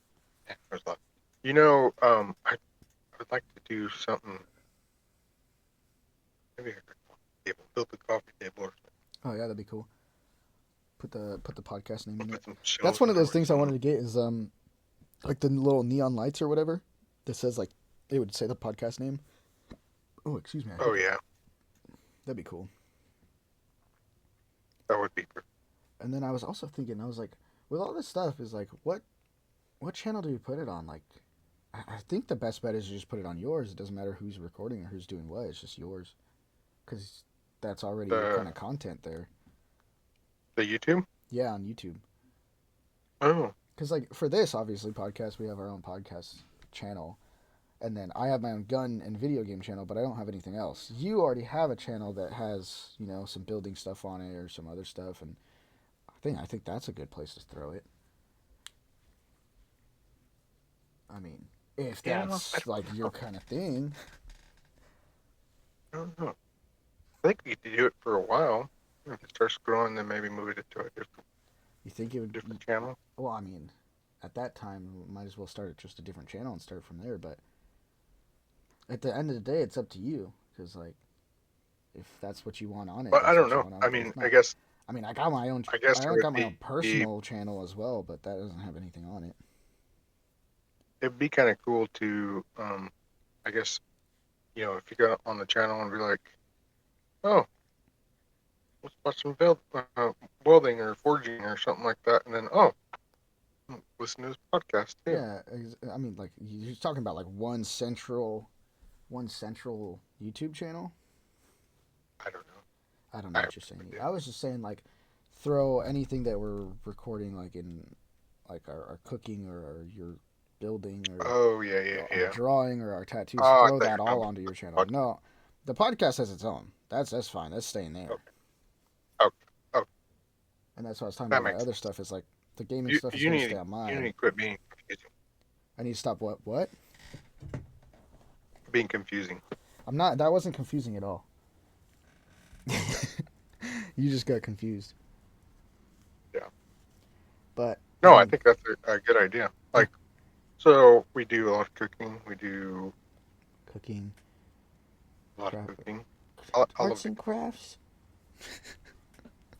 yeah, there's a lot. You know, I would like to do something. Maybe a coffee table, build a coffee table or something. Oh yeah, that'd be cool. Put the podcast name We'll in it. put some That's shelves one in of there those with things I wanted some. to get is like the little neon lights or whatever that says like it would say the podcast name. Oh, excuse me, I Oh hiccup. yeah, That'd be cool. that would be good. And then I was also thinking, I was like, with all this stuff, is like, what channel do we put it on? Like, I think the best bet is to just put it on yours. It doesn't matter who's recording or who's doing what. It's just yours, because that's already your The kind of content there. the YouTube. Yeah, on YouTube. Oh, Because like for this, obviously podcast, we have our own podcast channel. And then I have my own gun and video game channel, but I don't have anything else. You already have a channel that has, some building stuff on it or some other stuff, and I think that's a good place to throw it. I mean, if yeah. that's like your kind of thing. I don't know. I think we could do it for a while. If it starts growing, then maybe move it to a You think it would? different channel. Well, I mean, at that time, we might as well start just a different channel and start from there. But at the end of the day, it's up to you, because like, if that's what you want on it, But I that's don't what you know. want on I it. But mean, if I not, guess I mean, I got my own. I guess I it would got my own be personal channel as well, but that doesn't have anything on it. it'd be kind of cool to I guess if you go on the channel and be like, oh, let's watch some welding or forging or something like that, and then listen to his podcast too. Yeah, I mean, like you're talking about like one central YouTube channel. I don't know. I don't know I have what you're no saying. idea. I was just saying like throw anything that we're recording like in like our cooking or your building or Oh yeah, yeah, our yeah. drawing or our tattoos. Oh, I Throw thought you that were all talking onto your channel. about the No, the podcast has its own. That's fine. That's staying podcast. there. Okay, okay, okay. And that's what I was talking That about. My makes other sense. stuff is like the gaming You stuff is you gonna need stay on you need mine. to quit being confusing. I need to stop what? Being confusing. I'm not. That wasn't confusing at all. You just got confused. Yeah. But I No, I mean, think that's a good idea. Like, so we do a lot of cooking. We do cooking, a lot of craft, cooking. I love arts the. and crafts.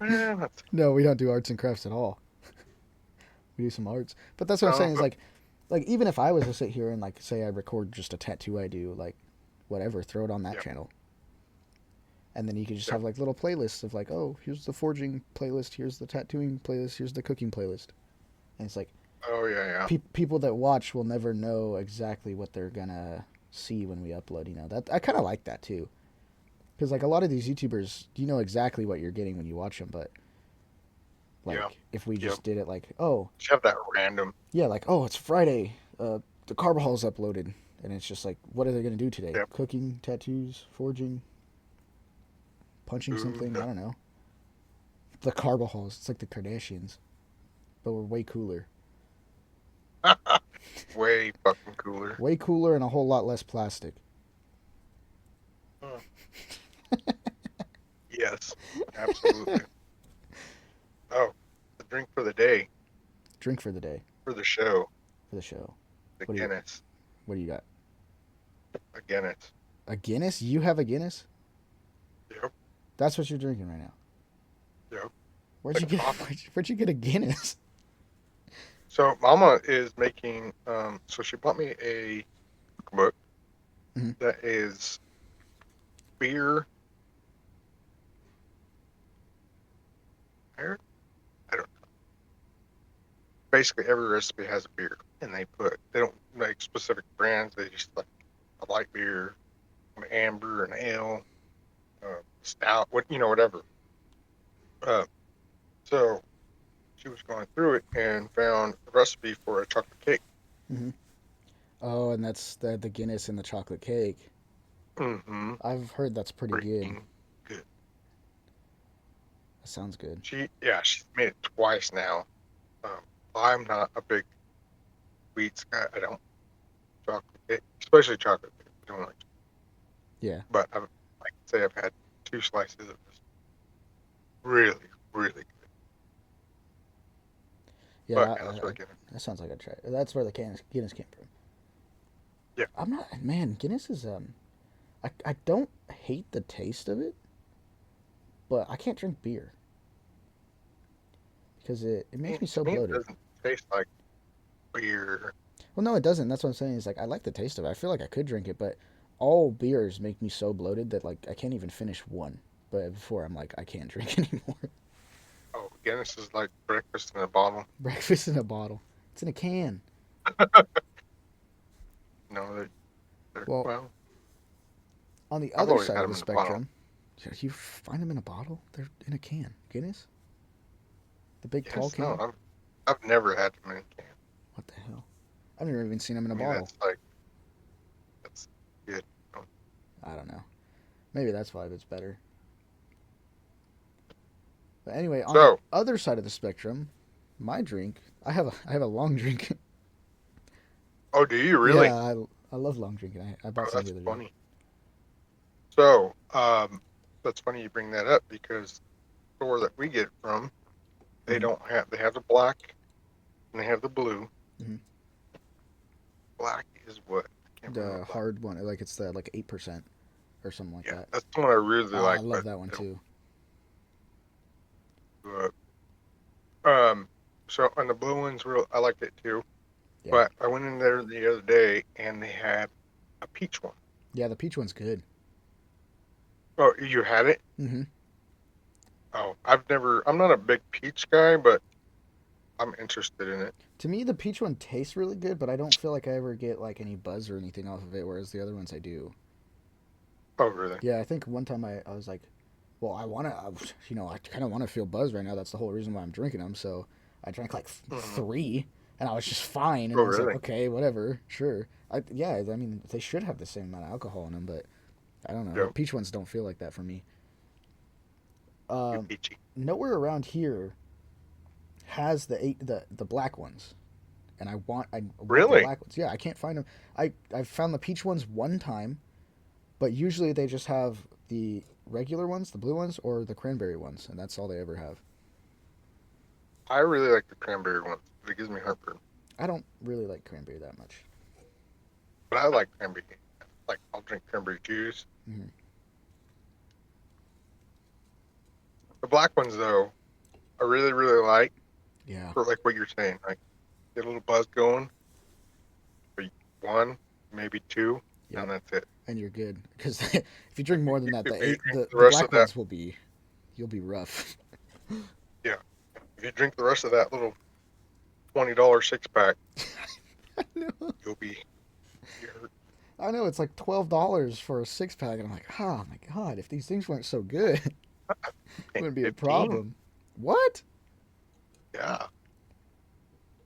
That's No, we don't do arts and crafts at all. We do some arts, but that's what I'm no, saying is but like even if I was to sit here and like say I record just a tattoo I do, like whatever, throw it on that yeah, channel, and then you could just yeah. have like little playlists of like, oh, here's the forging playlist, here's the tattooing playlist, here's the cooking playlist, and it's like Oh yeah, yeah. people that watch will never know exactly what they're gonna see when we upload. That I kind of like that too, because like a lot of these YouTubers, you know exactly what you're getting when you watch them, but Yeah, like if we yeah. just did it like, oh Just have that random. yeah, like, oh, it's Friday, the Carb Hall's uploaded, and it's just like, what are they gonna do today? Yep. Cooking, tattoos, forging, punching Food. something? I don't know. The Carb Halls, it's like the Kardashians, but we're way cooler, Way fucking cooler. way cooler, and a whole lot less plastic. Hmm. Yes, absolutely. Oh, the drink for the day. Drink for the day, for the show. for the show. The What do you Guinness. What do you got? A Guinness. A Guinness? You have a Guinness? Yep. That's what you're drinking right now. Yep. Where'd Like you a get coffee. where'd you get a Guinness? So Mama is making. So she bought me a book Mhm. that is beer. I don't. Basically, every recipe has a beer, and they don't make specific brands. They just like a light beer, an amber, an ale, stout, whatever. Uh, so she was going through it and found a recipe for a chocolate cake. Mhm. Oh, and that's the Guinness and the chocolate cake. Mm-hmm. I've heard that's pretty good. Freaking good. That sounds good. She's made it twice now. Um, I'm not a big sweets guy. I don't chocolate cake, especially chocolate cake. I don't like, Yeah. but I can say I've had 2 slices of this really, really good. Yeah, But yeah, that's really good. that sounds like a try. That's where the Guinness came from. Yeah, I'm not man. Guinness is I don't hate the taste of it, but I can't drink beer because it makes me to so me it bloated. doesn't taste like beer. Well, no, it doesn't. That's what I'm saying. Is like I like the taste of it. I feel like I could drink it, but all beers make me so bloated that like I can't even finish one. But before I'm like I can't drink anymore. Oh, Guinness is like breakfast in a bottle. Breakfast in a bottle. It's in a can. No, they're Well, well. on the I've other always side had of the them in a bottle. spectrum, you find them in a bottle. They're in a can. Guinness, the big tall Yes, no, can. I've never had them in a can. What the hell? I've never even seen them in I a mean, bottle. that's good. Oh, I don't know. Maybe that's why it's better. But anyway, on the So, other side of the spectrum, my drink, I have a long drink. oh, do you Yeah, really? I love long drinking. I bought Oh, some the that's other day. funny. So, that's funny you bring that up because the store that we get it from, Hmm. they have the black and they have the blue. Hmm. Black is what? I can't remember The what black. hard one, like it's the like 8% or something like Yeah, that. that's the one I really Oh, I like, love but that one they don't too. do it. Um, so on the blue ones, I liked it too. Yeah, But I went in there the other day and they had a peach one. yeah, the peach one's good. Oh, you had it? Hmm. Oh, I'm not a big peach guy, but I'm interested in it. To me, the peach one tastes really good, but I don't feel like I ever get like any buzz or anything off of it, whereas the other ones I do. Oh, really? Yeah, I think one time I was like, well, I kind of want to feel buzz right now. That's the whole reason why I'm drinking them. So I drank like Hmm. three, and I was just fine. And Oh, I was like, really? okay, whatever, sure. Yeah, I mean, they should have the same amount of alcohol in them, but I don't know. The Yep. peach ones don't feel like that for me. Too Um, peachy. Nowhere around here has the black ones, and I want the Really? black ones. Yeah, I can't find them. I found the peach ones one time, but usually they just have the regular ones, the blue ones, or the cranberry ones, and that's all they ever have. I really like the cranberry ones. It gives me heartburn. I don't really like cranberry that much. But I like cranberry. Like, I'll drink cranberry juice. Hmm. The black ones, though, I really, really like Yeah. for like what you're saying. Like, get a little buzz going for one, maybe two, Yep. and that's it. And you're good because if you drink more than that, If you drink the the rest of black that, ones you'll be rough. yeah. If you drink the rest of that little $20 6 pack, I know. you'll be you hurt. I know it's like $12 for a 6 pack, and I'm like, oh my god, if these things weren't so good, it Paying wouldn't be a 15. problem. What? Yeah.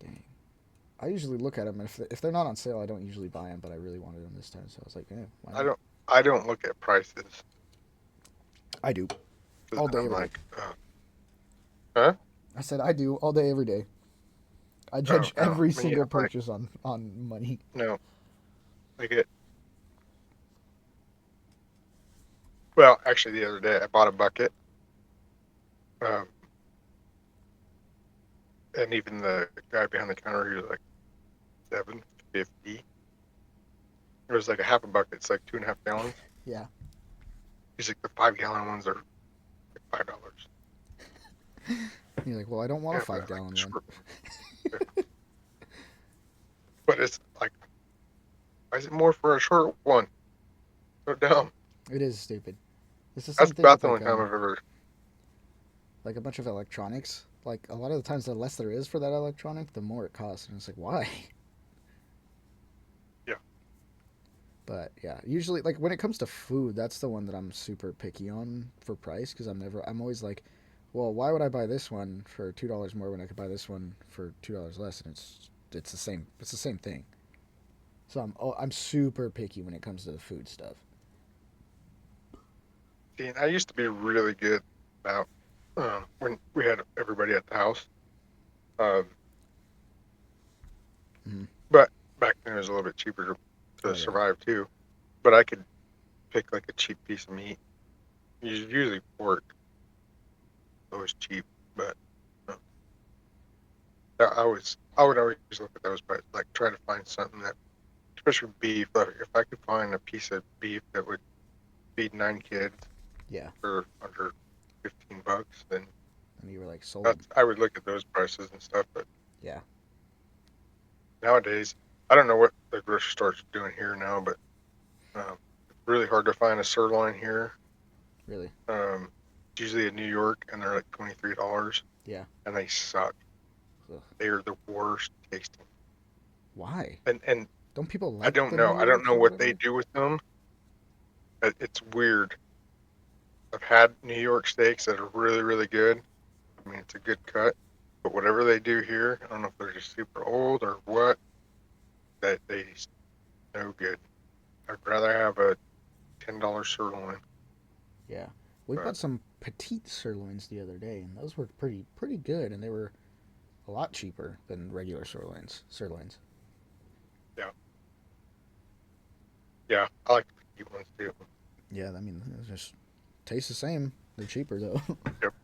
Dang. I usually look at them, and if they're not on sale, I don't usually buy them, but I really wanted them this time, so I was like, yeah, why I not? don't I don't look at prices I do because all then day, I'm every day. like, huh? I said I do all day, every day. I Oh judge no. every I mean, yeah, single like purchase on money. no. I get well. Actually, the other day I bought a bucket. Um, and even the guy behind the counter, he was like $7.50. It was like a half a bucket. It's like 2.5 gallons. Yeah. He's like, the 5 gallon ones are like $5. You're like, well, I don't want a Yeah, but I five like the gallon one. short one. Yeah. But it's like, why is it more for a short one? So dumb. It is stupid. It's the same That's thing about with the only time I've ever. like a bunch of electronics. Like a lot of the times, the less there is for that electronic, the more it costs, and it's like, why? Yeah. But yeah, usually like when it comes to food, that's the one that I'm super picky on for price because I'm always like, well, why would I buy this one for $2 more when I could buy this one for $2 less? And it's the same thing. So I'm super picky when it comes to the food stuff. See, I used to be really good about when we had everybody at the house. Um, Mm-hmm. but back then it was a little bit cheaper to Oh yeah, survive too. But I could pick like a cheap piece of meat. Usually pork, always cheap. But uh, I would always look at those prices, like try to find something that, especially beef. Like if I could find a piece of beef that would feed 9 kids yeah. for under $15, then And you were like sold. that's I would look at those prices and stuff. But Yeah, nowadays, I don't know what the grocery stores are doing here now, but it's really hard to find a sirloin here. really. It's usually in New York, and they're like $23, Yeah. and they suck. Ugh. They are the worst tasting. Why? And Don't people I like don't the New know. I don't Yorks know or what they whatever? do with them. It's weird. I've had New York steaks that are really, really good. I mean, it's a good cut. But whatever they do here, I don't know if they're just super old or what, that they just no good. I'd rather have a $10 sirloin. Yeah. We But bought some petite sirloins the other day, and those were pretty good, and they were a lot cheaper than regular sirloins. Sirloins. yeah, yeah, I like the petite ones too. Yeah, I mean, it just tastes the same. They're cheaper though. Yep.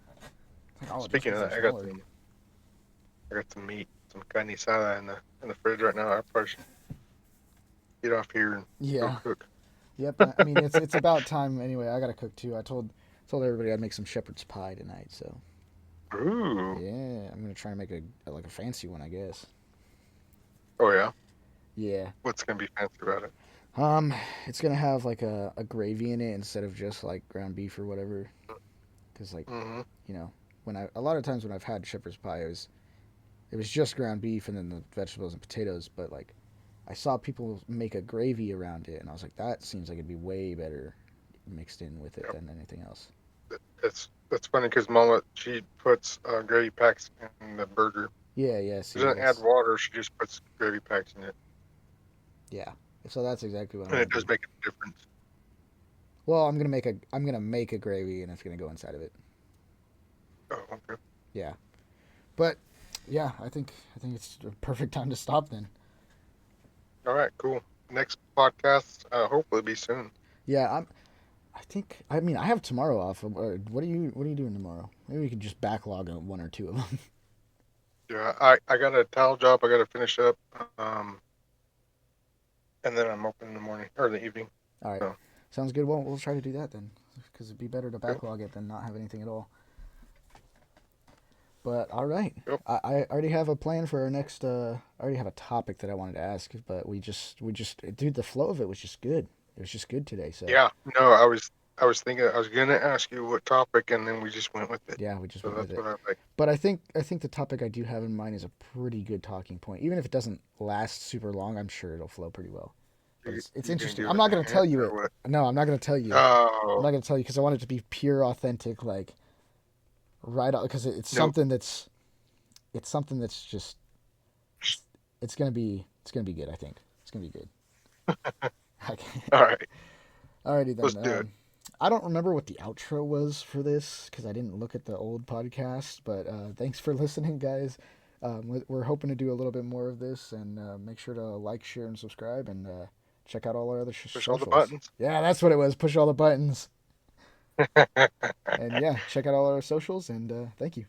Oh, just Speaking because of they're that, smaller. I got some meat, some carne asada in the fridge right now. I probably should get off here and go Yeah. cook. Yep. I mean, it's about time anyway. I gotta cook too. I told everybody I'd make some shepherd's pie tonight. So Ooh. yeah, I'm gonna try and make like a fancy one, I guess. Oh yeah. Yeah. What's gonna be fancy about it? Um, it's gonna have like a gravy in it instead of just like ground beef or whatever. Cause like Mm-hmm. when I a lot of times when I've had shepherd's pie, it was just ground beef and then the vegetables and potatoes. But like I saw people make a gravy around it, and I was like, that seems like it'd be way better mixed in with it Yep. than anything else. It's funny because Mama, she puts gravy packs in the burger. Yeah, yeah. She See, doesn't add that's water. She just puts gravy packs in it, yeah. So that's exactly what I'm and gonna it does do. make a difference. Well, I'm gonna make a gravy, and it's gonna go inside of it. Oh, okay. Yeah, but yeah, I think it's a perfect time to stop then. All right. Cool. Next podcast, hopefully be soon. Yeah, I mean I have tomorrow off. What are you doing tomorrow? Maybe we can just backlog one or two of them. Yeah, I got a towel job I got to finish up, um, and then I'm open in the morning or the evening. All right, So, sounds good. Well, we'll try to do that then, because it'd be better to okay. backlog it than not have anything at all. But all right, Yep. I already have a plan for our next. I already have a topic that I wanted to ask, but dude, the flow of it was just good. It was just good today. So Yeah. No, I was thinking I was gonna ask you what topic, and then we just went with it. yeah, we just So went with that's it. what I like. But I think the topic I do have in mind is a pretty good talking point. Even if it doesn't last super long, I'm sure it'll flow pretty well. But it's You gonna interesting. give I'm us not a gonna tell hint you or it. what? No, I'm not gonna tell you. I'm Oh not gonna tell you because I want it to be pure, authentic, like right out. Because no. it's something that's just it's it's gonna be good. I think it's gonna be good. Okay. All right, Alrighty let's then. do it. I don't remember what the outro was for this because I didn't look at the old podcast. But thanks for listening, guys. We're hoping to do a little bit more of this, and make sure to like, share, and subscribe, and check out all our other Push all the socials. buttons. Yeah, that's what it was. Push all the buttons, All and yeah, check out all our socials. And thank you.